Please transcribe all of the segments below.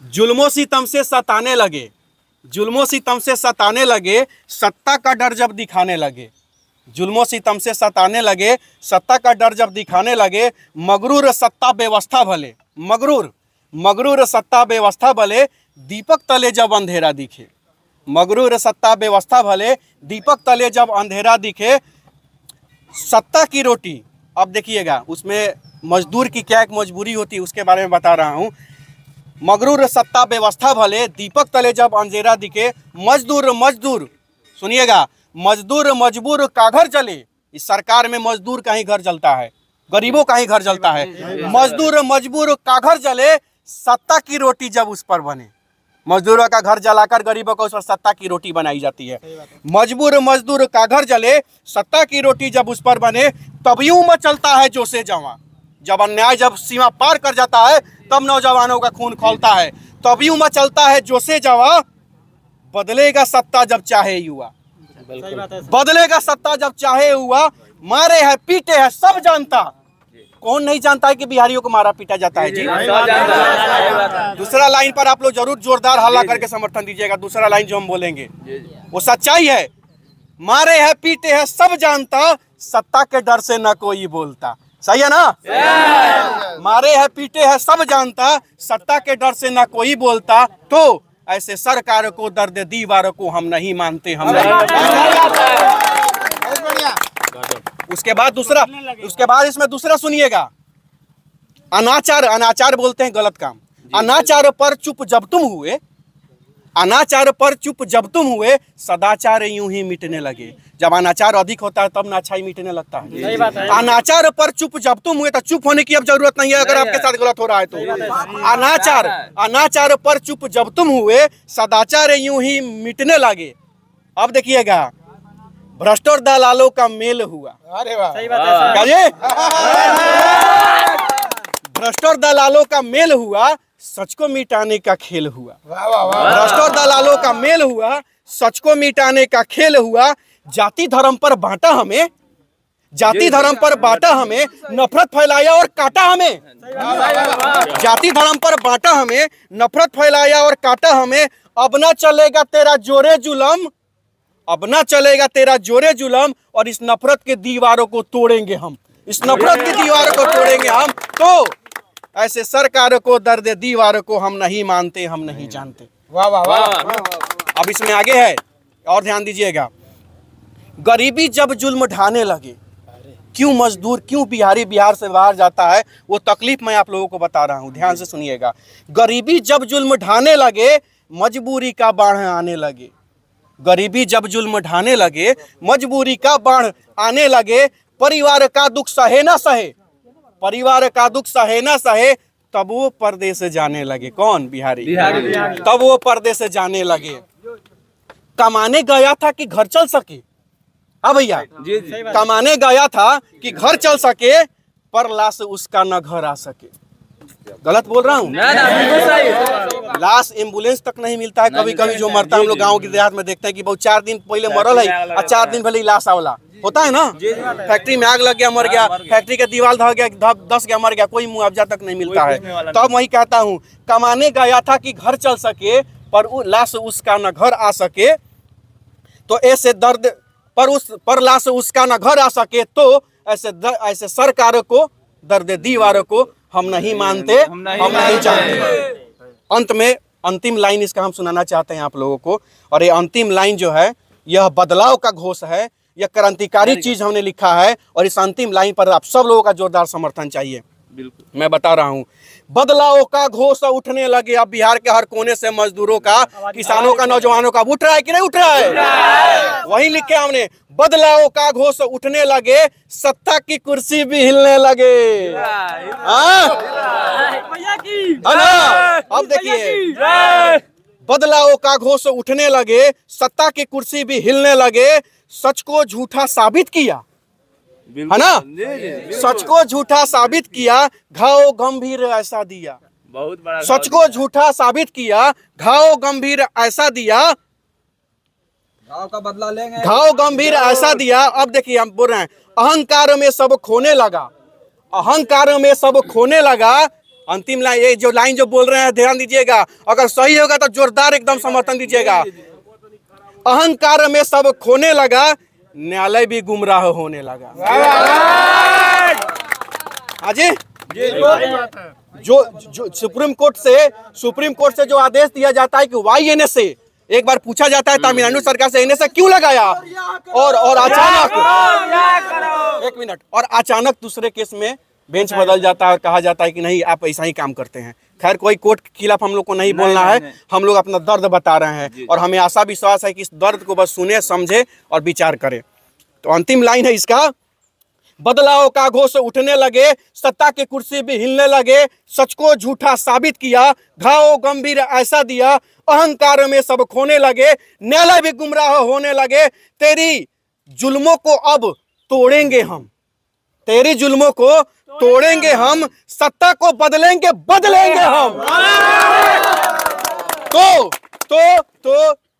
जुल्मों सितम से सताने लगे, जुल्मों सितम से सताने लगे, सत्ता का डर जब दिखाने लगे। जुल्मों सितम से सताने लगे, सत्ता का डर जब दिखाने लगे। मगरूर सत्ता व्यवस्था भले, मगरूर सत्ता व्यवस्था भले, दीपक तले जब अंधेरा दिखे। मगरूर सत्ता व्यवस्था भले, दीपक तले जब अंधेरा दिखे। सत्ता की रोटी, अब देखिएगा उसमें मजदूर की क्या एक मजबूरी होती है उसके बारे में बता रहा हूँ। मगरूर सत्ता व्यवस्था भले, दीपक तले जब अंधेरा दिखे। मजदूर सुनिएगा, मजदूर मजबूर का घर जले। इस सरकार में मजदूर का ही घर जलता है, गरीबों का ही घर जलता है। मजदूर मजबूर का घर जले, सत्ता की रोटी जब उस पर बने। मजदूरों का घर जलाकर गरीबों को उस पर सत्ता की रोटी बनाई जाती है। मजदूर का घर जले, सत्ता की रोटी जब उस पर बने। तब यूं मचलता है जोशे जवां, जब अन्याय जब सीमा पार कर जाता है तब नौजवानों का खून खौलता है। तब यूं मचलता है जोशे जवां, बदलेगा सत्ता जब चाहे युवा, बदलेगा सत्ता जब चाहे हुआ। मारे है पीटे है सब जानता, कौन नहीं जानता है कि बिहारियों को मारा पीटा जाता है जी। दूसरा लाइन पर आप लोग जरूर जोरदार हल्ला करके समर्थन दीजिएगा। दूसरा लाइन जो हम बोलेंगे वो सच्चाई है। मारे है पीटे है सब जानता, सत्ता के डर से न कोई बोलता। सही है ना? मारे है पीटे है सब जानता, सत्ता के डर से न कोई बोलता। तो ऐसे सरकार को, दर्द दीवार को हम नहीं मानते, हम नहीं। उसके बाद इसमें दूसरा सुनिएगा। अनाचार बोलते हैं गलत काम। अनाचार पर चुप जब तुम हुए, अनाचार पर चुप जब तुम हुए, सदाचार यूं ही मिटने लगे। जब अनाचार अधिक होता है तब ना अच्छाई मिटने लगता है। अनाचार पर चुप जब तुम हुए, तो चुप होने की अब जरूरत नहीं है अगर आपके साथ गलत हो रहा है तो। अनाचार पर चुप जब तुम हुए, सदाचार यूं ही मिटने लगे। अब देखिएगा, भ्रष्ट और दलालों का मेल हुआ। अरे वाह, सही बात है। भ्रष्ट और दलालों का मेल हुआ, सच को मिटाने का खेल हुआ। भ्रष्ट और दलालों का मेल हुआ, सच को मिटाने का खेल हुआ। जाति धर्म पर बांटा हमें, जाति धर्म पर बांटा हमें, नफरत फैलाया और काटा हमें। जाति धर्म पर बांटा हमें, नफरत फैलाया और काटा हमें। अब ना चलेगा तेरा जोरे जुलम, अब ना चलेगा तेरा जोरे जुलम, और इस नफरत के दीवारों को तोड़ेंगे हम, इस नफरत की दीवारों को तोड़ेंगे हम। तो ऐसे सरकार को, दर्द दीवार को हम नहीं मानते, हम नहीं जानते। वाह वाह वाह। अब इसमें आगे है और ध्यान दीजिएगा। गरीबी जब जुल्म ढाने लगे, क्यों मजदूर, क्यों बिहारी बिहार से बाहर जाता है, वो तकलीफ मैं आप लोगों को बता रहा हूं, ध्यान से सुनिएगा। गरीबी जब जुल्म ढाने लगे, मजबूरी का बाढ़ आने लगे। गरीबी जब जुल्म ढाने लगे, मजबूरी का बाढ़ आने लगे। परिवार का दुख सहे ना सहे, परिवार का दुख सहे ना सहे, तब वो परदेस जाने लगे। कौन? बिहारी। तब वो परदेस जाने लगे। कमाने गया था कि घर चल सके। हाँ भैया, कमाने गया था कि घर चल सके, पर लाश उसका न घर आ सके। गलत बोल रहा हूँ? लाश एम्बुलेंस तक नहीं मिलता है। कभी कभी जो मरता है, हम लोग गाँव की देहात में देखते हैं कि बहुत 4 दिन पहले मरल है और 4 दिन पहले लाश आवला होता है ना। फैक्ट्री में आग लग गया, मर गया, फैक्ट्री के दीवार ढह गया, धस गया, मर गया, कोई मुआवजा तक नहीं मिलता है। तो अब वही कहता हूँ, कमाने गया था कि घर चल सके, पर लाश उसका न घर आ सके। तो ऐसे दर्द पर लाश उसका न घर आ सके, तो ऐसे सरकार को, दर्द दीवार को हम नहीं मानते, हम नहीं जानते। अंत में अंतिम लाइन इसका हम सुनाना चाहते हैं आप लोगों को। और ये अंतिम लाइन जो है, यह बदलाव का घोष है, यह क्रांतिकारी चीज हमने लिखा है। और इस अंतिम लाइन पर आप सब लोगों का जोरदार समर्थन चाहिए। बिल्कुल, मैं बता रहा हूँ। बदलाव का घोष उठने लगे, अब बिहार के हर कोने से मजदूरों का, किसानों का, नौजवानों का उठ रहा है कि नहीं उठ रहा है? वही लिखे हमने, बदलाव का घोष उठने लगे, सत्ता की कुर्सी भी हिलने लगे। अब देखिए, बदलाव का घोष उठने लगे, सत्ता की कुर्सी भी हिलने लगे। सच को झूठा साबित किया, है ना? सच को झूठा साबित किया, घाव गंभीर ऐसा दिया। बहुत बड़ा सच को झूठा साबित किया, घाव गंभीर ऐसा दिया। घाव का बदला लेंगे, घाव गंभीर ऐसा दिया। अब देखिए, हम बोल रहे हैं, अहंकार में सब खोने लगा, अहंकार में सब खोने लगा। अंतिम लाइन, ये जो लाइन जो बोल रहे हैं ध्यान दीजिएगा, अगर सही होगा तो जोरदार एकदम समर्थन दीजिएगा। अहंकार में सब खोने लगा, न्यायालय भी गुमराह होने लगा। हाजी, जो सुप्रीम कोर्ट से जो आदेश दिया जाता है कि वाई एनएसए, एक बार पूछा जाता है तमिलनाडु सरकार से एनएसए क्यों लगाया, और अचानक एक मिनट, और अचानक दूसरे केस में बेंच बदल जाता है और कहा जाता है कि नहीं आप ऐसा ही काम करते हैं। खैर कोई कोर्ट के खिलाफ हम लोग को नहीं बोलना है, हम लोग अपना दर्द बता रहे हैं और हमें आशा विश्वास है कि इस दर्द को बस सुने, समझे और विचार करें। तो अंतिम लाइन है इसका, बदलाव का घोष उठने लगे, सत्ता की कुर्सी भी हिलने लगे, सच को झूठा साबित किया, घाव गंभीर ऐसा दिया, अहंकार में सब खोने लगे, न्यायालय भी गुमराह होने लगे, तेरी जुल्मों को अब तोड़ेंगे हम, तेरी जुल्मों को तोड़ेंगे हम, सत्ता को बदलेंगे हम।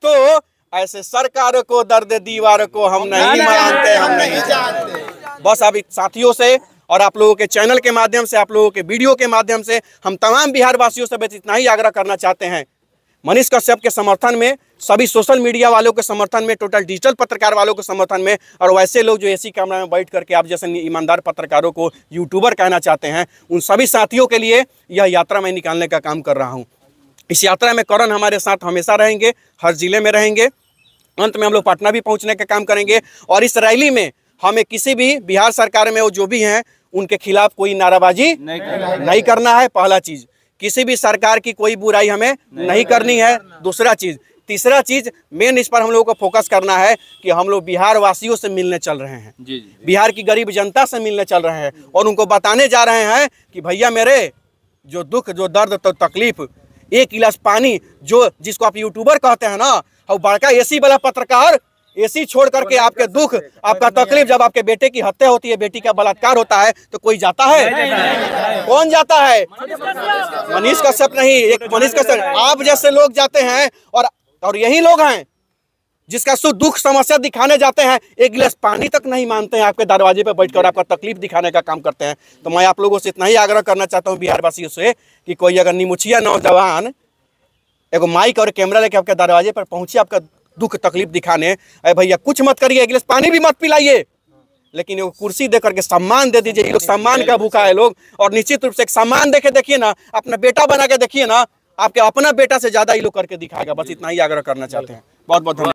तो ऐसे सरकार को, दर्द दीवार को हम नहीं मानते, हम नहीं जानते। बस अब साथियों से और आप लोगों के चैनल के माध्यम से, आप लोगों के वीडियो के माध्यम से हम तमाम बिहार वासियों से बस इतना ही आग्रह करना चाहते हैं, मनीष कश्यप के समर्थन में, सभी सोशल मीडिया वालों के समर्थन में, टोटल डिजिटल पत्रकार वालों के समर्थन में, और वैसे लोग जो एसी कैमरा में बैठ करके आप जैसे ईमानदार पत्रकारों को यूट्यूबर कहना चाहते हैं, उन सभी साथियों के लिए यह यात्रा मैं निकालने का काम कर रहा हूं। इस यात्रा में करण हमारे साथ हमेशा रहेंगे, हर जिले में रहेंगे, अंत में हम लोग पटना भी पहुंचने का काम करेंगे। और इस रैली में हमें किसी भी बिहार सरकार में वो जो भी हैं उनके खिलाफ कोई नाराबाजी नहीं करना है, पहला चीज। किसी भी सरकार की कोई बुराई हमें नहीं करनी है, दूसरा चीज। तीसरा चीज मेन इस पर हम लोगों को फोकस करना है कि हम लोग बिहार वासियों से मिलने चल रहे हैं, बिहार की गरीब जनता से मिलने चल रहे हैं और उनको बताने जा रहे हैं कि भैया मेरे जो दुख, जो दर्द, तो तकलीफ, एक गिलास पानी, जो जिसको आप यूट्यूबर कहते हैं ना, और बड़का एसी वाला पत्रकार, एसी छोड़ करके आपके दुख, आपका तकलीफ, जब आपके बेटे की हत्या होती है, बेटी का बलात्कार होता है, तो कोई जाता है? कौन जाता है? मनीष कश्यप नहीं, एक मनीष कश्यप, आप जैसे लोग जाते हैं और यही लोग हैं जिसका सुख दुख समस्या दिखाने जाते हैं, एक गिलास पानी तक नहीं मानते हैं, आपके दरवाजे पे बैठकर आपका तकलीफ दिखाने का काम करते हैं। तो मैं आप लोगों से इतना ही आग्रह करना चाहता हूँ बिहार वासियों से कि कोई अगर निमुछिया नौजवान एगो माइक और कैमरा लेके आपके दरवाजे पर पहुंचे आपका दुख तकलीफ दिखाने, अरे भैया कुछ मत करिए, एक गिलास पानी भी मत पिलाइए, लेकिन वो कुर्सी दे करके सम्मान दे दीजिए। ये लोग सम्मान का भूखा है लोग, और निश्चित रूप से एक सम्मान देके देखिए ना, अपना बेटा बना के देखिए ना, आपके अपना बेटा से ज्यादा ये लोग करके दिखाएगा। बस इतना ही आग्रह करना चाहते हैं। बहुत बहुत धन्यवाद।